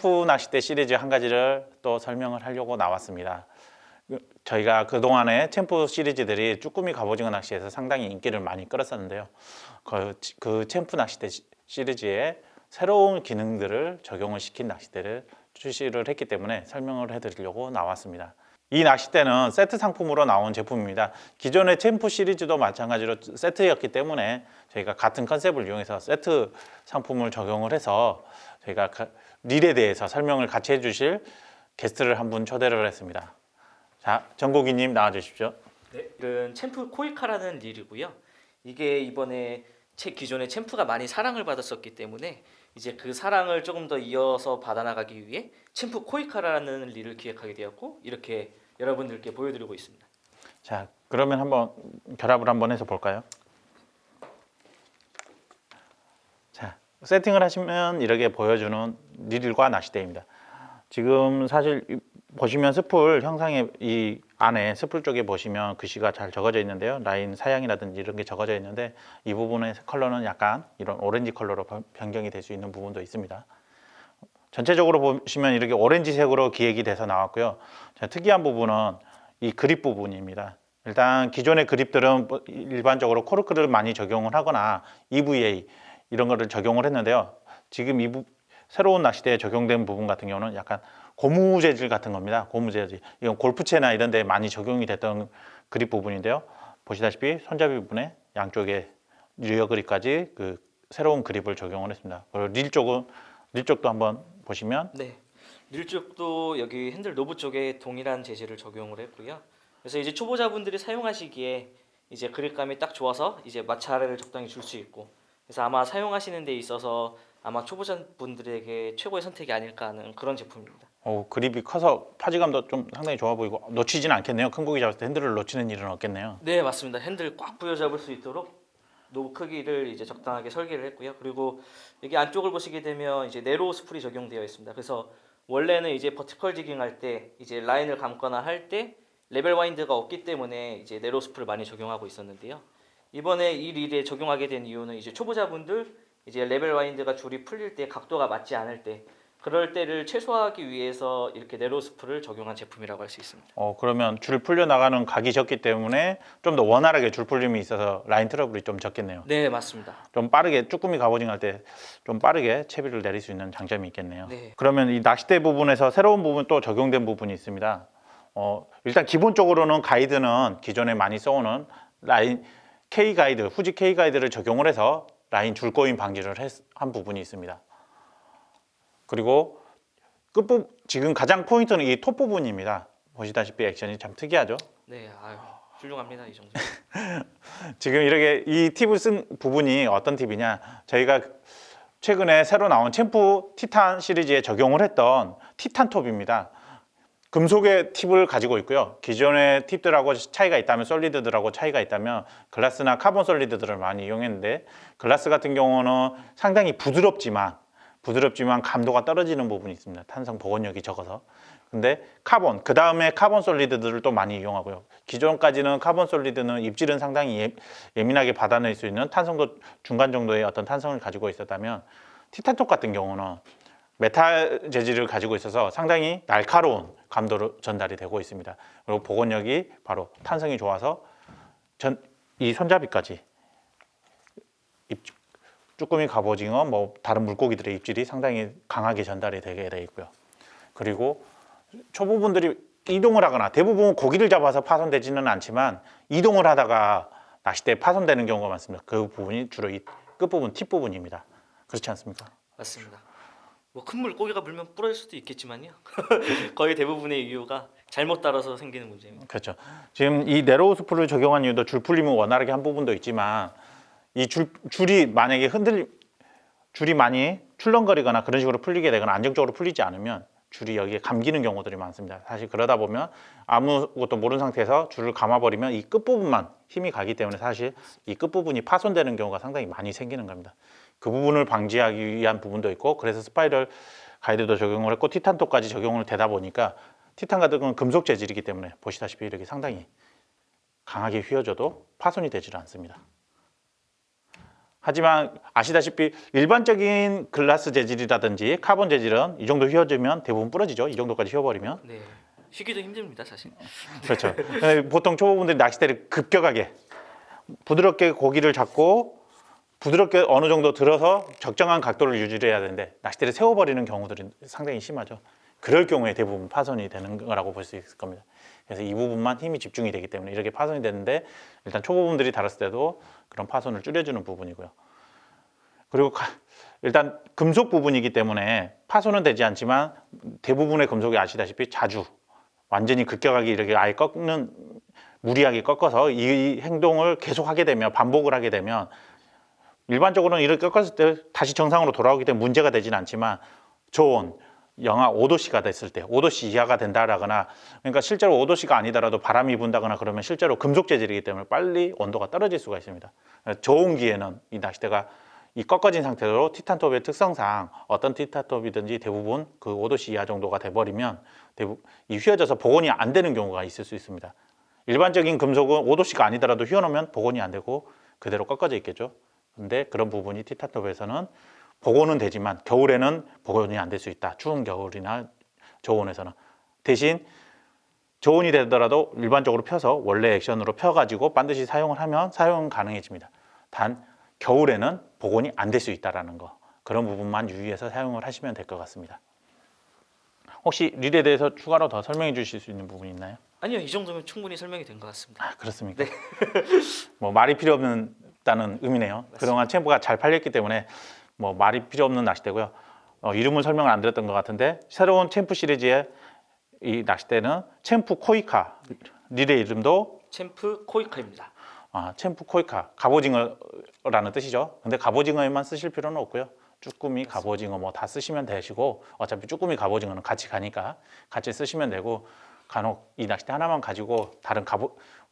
챔프 낚싯대 시리즈 한 가지를 또 설명을 하려고 나왔습니다. 저희가 그동안에 챔프 시리즈들이 쭈꾸미 갑오징어 낚시에서 상당히 인기를 많이 끌었었는데요. 그 챔프 낚싯대 시리즈에 새로운 기능들을 적용을 시킨 낚싯대를 출시를 했기 때문에 설명을 해드리려고 나왔습니다. 이 낚싯대는 세트 상품으로 나온 제품입니다. 기존의 챔프 시리즈도 마찬가지로 세트였기 때문에 저희가 같은 컨셉을 이용해서 세트 상품을 적용을 해서 저희가 릴에 대해서 설명을 같이 해주실 게스트를 한 분 초대를 했습니다. 자, 정국이님 나와주십시오. 네, 이건 챔프 코이카라는 릴이고요. 이게 이번에 기존의 챔프가 많이 사랑을 받았었기 때문에 이제 그 사랑을 조금 더 이어서 받아나가기 위해 챔프 코이카라는 릴을 기획하게 되었고 이렇게 여러분들께 보여드리고 있습니다. 자, 그러면 한번 결합을 한번 해서 볼까요? 자, 세팅을 하시면 이렇게 보여주는 릴과 낚싯대입니다. 지금 사실 보시면 스풀 형상의 이 안에 스풀 쪽에 보시면 글씨가 잘 적어져 있는데요. 라인 사양이라든지 이런 게 적어져 있는데 이 부분의 컬러는 약간 이런 오렌지 컬러로 변경이 될 수 있는 부분도 있습니다. 전체적으로 보시면 이렇게 오렌지색으로 기획이 돼서 나왔고요. 자, 특이한 부분은 이 그립 부분입니다. 일단 기존의 그립들은 일반적으로 코르크를 많이 적용을 하거나 EVA 이런 거를 적용을 했는데요. 지금 새로운 낚싯대에 적용된 부분 같은 경우는 약간 고무 재질 같은 겁니다. 고무 재질. 이건 골프채나 이런 데 많이 적용이 됐던 그립 부분인데요. 보시다시피 손잡이 부분에 양쪽에 리어 그립까지 그 새로운 그립을 적용을 했습니다. 그리고 릴 쪽도 한번 보시면 네, 릴 쪽도 여기 핸들 노브 쪽에 동일한 재질을 적용을 했고요. 그래서 이제 초보자분들이 사용하시기에 이제 그립감이 딱 좋아서 이제 마찰을 적당히 줄 수 있고 그래서 아마 사용하시는 데 있어서 아마 초보자분들에게 최고의 선택이 아닐까 하는 그런 제품입니다. 그립이 커서 파지감도 좀 상당히 좋아 보이고 놓치진 않겠네요. 큰 고기 잡을 때 핸들을 놓치는 일은 없겠네요. 네, 맞습니다. 핸들 꽉 부여잡을 수 있도록 노브 크기를 이제 적당하게 설계를 했고요. 그리고 여기 안쪽을 보시게 되면 이제 네로우 스풀이 적용되어 있습니다. 그래서 원래는 이제 버티컬 지깅 할 때 이제 라인을 감거나 할 때 레벨 와인드가 없기 때문에 이제 네로우 스풀을 많이 적용하고 있었는데요. 이번에 이 릴에 적용하게 된 이유는 이제 초보자분들 이제 레벨 와인드가 줄이 풀릴 때 각도가 맞지 않을 때 그럴 때를 최소화하기 위해서 이렇게 네로우 스풀을 적용한 제품이라고 할 수 있습니다. 그러면 줄 풀려 나가는 각이 적기 때문에 좀 더 원활하게 줄 풀림이 있어서 라인 트러블이 좀 적겠네요. 네, 맞습니다. 좀 빠르게 쭈꾸미 갑오징어 할 때 좀 빠르게 채비를 내릴 수 있는 장점이 있겠네요. 네. 그러면 이 낚싯대 부분에서 새로운 부분 또 적용된 부분이 있습니다. 일단 기본적으로는 가이드는 기존에 많이 써오는 라인 K 가이드, 후지 K 가이드를 적용을 해서 라인 줄꼬임 방지를 한 부분이 있습니다. 그리고 지금 가장 포인트는 이 톱 부분입니다. 보시다시피 액션이 참 특이하죠. 네, 아유, 훌륭합니다 이 정도. 지금 이렇게 이 팁을 쓴 부분이 어떤 팁이냐, 저희가 최근에 새로 나온 챔프 티탄 시리즈에 적용을 했던 티탄 톱입니다. 금속의 팁을 가지고 있고요. 기존의 팁들하고 차이가 있다면, 솔리드들하고 차이가 있다면 글라스나 카본 솔리드들을 많이 이용했는데, 글라스 같은 경우는 상당히 부드럽지만 감도가 떨어지는 부분이 있습니다. 탄성 복원력이 적어서. 근데 카본, 그 다음에 카본 솔리드들을 또 많이 이용하고요. 기존까지는 카본 솔리드는 입질은 상당히 예민하게 받아낼 수 있는 탄성도 중간 정도의 어떤 탄성을 가지고 있었다면, 티탄톱 같은 경우는 메탈 재질을 가지고 있어서 상당히 날카로운 감도로 전달이 되고 있습니다. 그리고 복원력이 바로 탄성이 좋아서 이 손잡이까지 쭈꾸미 갑오징어 다른 물고기들의 입질이 상당히 강하게 전달이 되게 되어 있고요. 그리고 초보분들이 이동을 하거나, 대부분 고기를 잡아서 파손되지는 않지만 이동을 하다가 낚싯대에 파손되는 경우가 많습니다. 그 부분이 주로 이 끝부분, 팁 부분입니다. 그렇지 않습니까? 맞습니다. 뭐 큰 물고기가 물면 부러질 수도 있겠지만요. 거의 대부분의 이유가 잘못 따라서 생기는 문제입니다. 그렇죠. 지금 이 네로우 스풀을 적용한 이유도 줄 풀림을 원활하게 한 부분도 있지만, 이 줄이 만약에 줄이 많이 출렁거리거나 그런 식으로 풀리게 되거나 안정적으로 풀리지 않으면 줄이 여기에 감기는 경우들이 많습니다. 사실 그러다 보면 아무것도 모르는 상태에서 줄을 감아버리면 이 끝부분만 힘이 가기 때문에 사실 이 끝부분이 파손되는 경우가 상당히 많이 생기는 겁니다. 그 부분을 방지하기 위한 부분도 있고, 그래서 스파이럴 가이드도 적용을 했고 티탄톱까지 적용을 되다 보니까, 티탄 같은 건 금속 재질이기 때문에 보시다시피 이렇게 상당히 강하게 휘어져도 파손이 되질 않습니다. 하지만 아시다시피 일반적인 글라스 재질이라든지 카본 재질은 이 정도 휘어지면 대부분 부러지죠. 이 정도까지 휘어버리면. 네. 쉬기도 힘듭니다, 사실. 그렇죠. 보통 초보분들이 낚싯대를 급격하게 부드럽게 고기를 잡고 부드럽게 어느 정도 들어서 적정한 각도를 유지해야 되는데 낚싯대를 세워버리는 경우들이 상당히 심하죠. 그럴 경우에 대부분 파손이 되는 거라고 볼 수 있을 겁니다. 그래서 이 부분만 힘이 집중이 되기 때문에 이렇게 파손이 되는데 일단 초보분들이 다뤘을 때도 그런 파손을 줄여주는 부분이고요. 그리고 일단 금속 부분이기 때문에 파손은 되지 않지만 대부분의 금속이 아시다시피 자주 완전히 급격하게 이렇게 아예 꺾는 무리하게 꺾어서 이 행동을 계속하게 되면 반복을 하게 되면 일반적으로는 이렇게 꺾었을 때 다시 정상으로 돌아오기 때문에 문제가 되지는 않지만 저온 영하 5도씨가 됐을 때 5도씨 이하가 된다라거나 그러니까 실제로 5도씨가 아니더라도 바람이 분다거나 그러면 실제로 금속 재질이기 때문에 빨리 온도가 떨어질 수가 있습니다. 저온기에는 이 낚싯대가 이 꺾어진 상태로 티탄톱의 특성상 어떤 티탄톱이든지 대부분 그 5도씨 이하 정도가 돼버리면 이 휘어져서 복원이 안 되는 경우가 있을 수 있습니다. 일반적인 금속은 5도씨가 아니더라도 휘어놓으면 복원이 안 되고 그대로 꺾어져 있겠죠. 근데 그런 부분이 티탄톱에서는 복원은 되지만 겨울에는 복원이 안 될 수 있다. 추운 겨울이나 저온에서는. 대신 저온이 되더라도 일반적으로 펴서 원래 액션으로 펴가지고 반드시 사용을 하면 사용은 가능해집니다. 단 겨울에는 복원이 안 될 수 있다는 거. 그런 부분만 유의해서 사용을 하시면 될 것 같습니다. 혹시 릴에 대해서 추가로 더 설명해 주실 수 있는 부분이 있나요? 아니요, 이 정도면 충분히 설명이 된 것 같습니다. 아, 그렇습니까? 네. 뭐 말이 필요 없다는 의미네요. 맞습니다. 그동안 챔프가 잘 팔렸기 때문에 뭐 말이 필요 없는 낚싯대고요. 이름을 설명을 안 드렸던 것 같은데 새로운 챔프 시리즈의 이 낚싯대는 챔프 코이카. 릴의 이름도 챔프 코이카입니다. 챔프 코이카. 갑오징어라는 뜻이죠. 근데 갑오징어에만 쓰실 필요는 없고요. 쭈꾸미, 갑오징어 뭐 다 쓰시면 되시고 어차피 쭈꾸미, 갑오징어는 같이 가니까 같이 쓰시면 되고 간혹 이 낚싯대 하나만 가지고 다른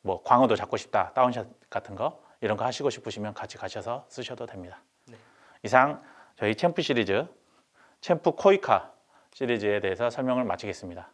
뭐 광어도 잡고 싶다, 다운샷 같은 거 이런 거 하시고 싶으시면 같이 가셔서 쓰셔도 됩니다. 네. 이상 저희 챔프 시리즈, 챔프 코이카 시리즈에 대해서 설명을 마치겠습니다.